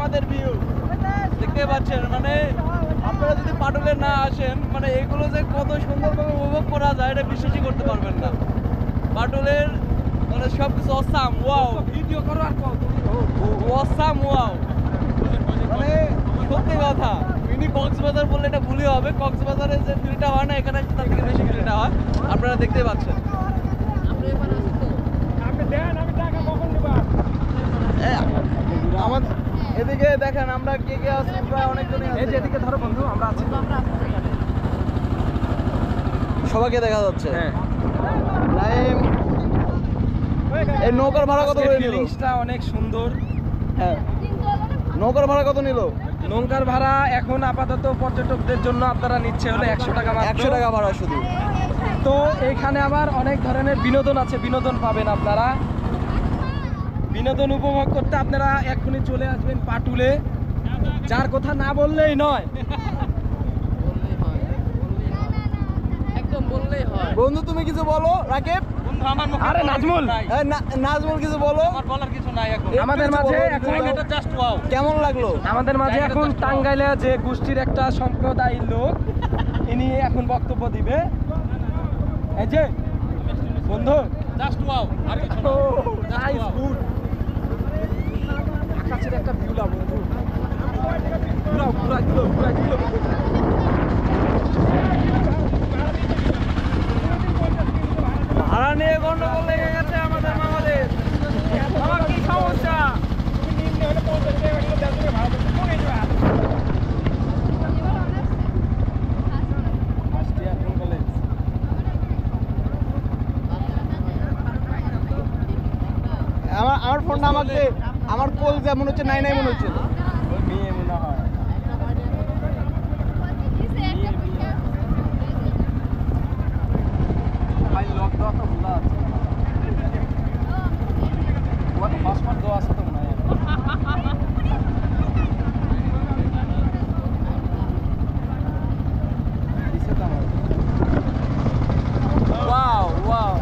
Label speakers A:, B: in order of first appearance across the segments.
A: আমাদের ভিউ দেখতে পাচ্ছেন। মানে আপনারা যদি পাটুলে না আসেন, মানে এগুলো যে কত সুন্দরভাবে উপভোগ করা যায় এটা বিশ্বাসই করতে পারবেন না। পাটুলের মানে সবকিছু অসাম, ওয়াও, ভিডিও করো আর অসাম, ওয়াও, মানে সত্যি কথা। মিনি কক্সবাজার বললে এটা ভুলই হবে। কক্সবাজারে যে ফিলটা হয় না, এখানে তার থেকে বেশি ফিলটা হয়, আপনারা দেখতে পাচ্ছেন। আমাদের এদিকে দেখেন আমরা কে কে আছি, প্রায় অনেকজনই আছে। এদিকে ধরো বন্ধু, আমরা আছি, সবাইকে দেখা যাচ্ছে। নাইম, এই নৌকার ভাড়া কত করে নিল?
B: অনেক সুন্দর।
A: হ্যাঁ, নৌকার ভাড়া কত নিল?
B: নৌকার ভাড়া এখন আপাতত পর্যটকদের জন্য আপনারা নিচ্ছে হলো 100 টাকা।
A: 100 টাকা ভাড়া শুধু।
B: তো এখানে আবার অনেক ধরনের বিনোদন আছে, বিনোদন পাবেন আপনারা। বিনোদন উপভোগ করতে আপনারা এক্ষুনি চলে আসবেন পাটুলে, যার কথা না বললেই নয়, একদম বললেই হয়।
A: বন্ধু তুমি কিছু বলো। রাকিব,
B: আরে নাজমুল,
A: নাজমুল কিছু বলো।
B: বলার কিছু নাই এখন আমাদের মাঝে। এখন এটা জাস্ট ওয়াও,
A: কেমন লাগলো?
B: আমাদের মাঝে এখন টাঙ্গাইলে যে গোষ্ঠীর একটা সম্প্রদায়ের লোক, ইনি এখন বক্তব্য দিবে। এই যে বন্ধু, জাস্ট ওয়াও, আর কিছু না, নাইস গুড। আকাশের একটা ভিউ লাও বন্ধু, পুরা
A: ভাড়া নিয়ে গন্ডগোল লেগে গেছে আমাদের বাংলাদেশ। আমার কি সমস্যা? আমার ফোনটা আমাকে, আমার কোল যেমন হচ্ছে নাই নাই মনে হচ্ছে।
B: মেয়ে মনে হয় ভাই, লক দেওয়া তো ভুলা আছে, পাসপোর্ট দেওয়া আছে তো মনে হয়।
A: ওয়াও ওয়াও,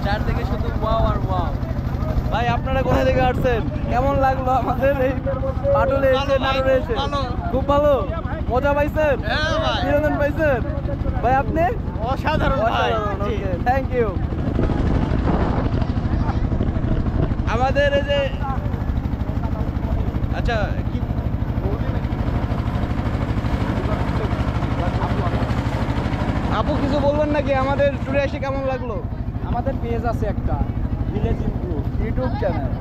A: চারদিকে শুধু ওয়াও আর ওয়াও। ভাই আপনারা কোথা থেকে আসছেন? কেমন লাগলো আমাদের এই পাটুলে এসে, নাটোরে এসে? খুব ভালো, মজা পাইছেন, বিনোদন পাইছেন? ভাই আপনি? অসাধারণ ভাই, থ্যাংক ইউ। আমাদের এই যে, আচ্ছা কি আপু কিছু বলবেন নাকি? আমাদের ট্যুরে এসে কেমন লাগলো?
B: আমাদের পেজ আছে একটা, ভিলেজ ইমপ্রুভ
A: ইউটিউব চ্যানেল,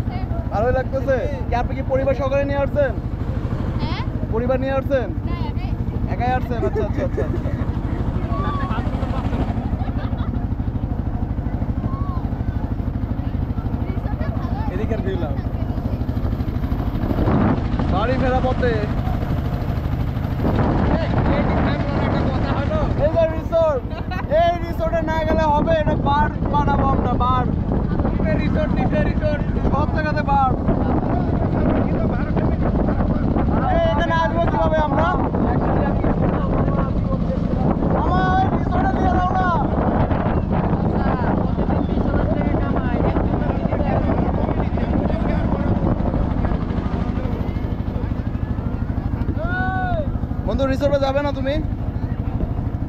A: ভালোই লাগতেছে। কি আপনি কি পরিবার সহকারে নিয়ে আসছেন? পরিবার নিয়ে আসছেন? একাই আসছেন? আচ্ছা আচ্ছা আচ্ছা।
B: এদিকের ভিউ লাও।
A: বাড়ি ফেরা পথে এই যে রিসোর্ট, এই রিসোর্টে না গেলে হবে। এটা বার বানাবো আমরা, বার রিসোর্ট, রিসোর্ট সব জায়গাতে বার। এখানে আসবো কিভাবে আমরা? আমার রিসোর্টে নিয়ে যাও না। বন্ধু রিসোর্টে যাবে না তুমি?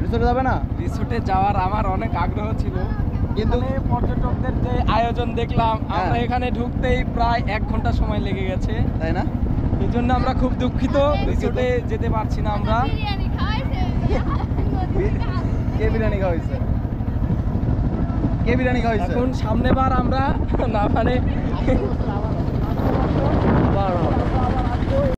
A: রিসোর্টে যাবে না?
B: রিসোর্টে যাওয়ার আমার অনেক আগ্রহ ছিল,
A: কিন্তু
B: পর্যটকদের যে আয়োজন দেখলাম, আমরা এখানে ঢুকতেই প্রায় 1 ঘন্টা সময় লেগে গেছে,
A: তাই না?
B: এই জন্য আমরা খুব দুঃখিত, রিসোর্টে যেতে পারছি না আমরা।
A: কে বিরিয়ানি খাওয়াইছে? কে বিরিয়ানি খাওয়াইছে?
B: এখন সামনেবার আমরা না মানে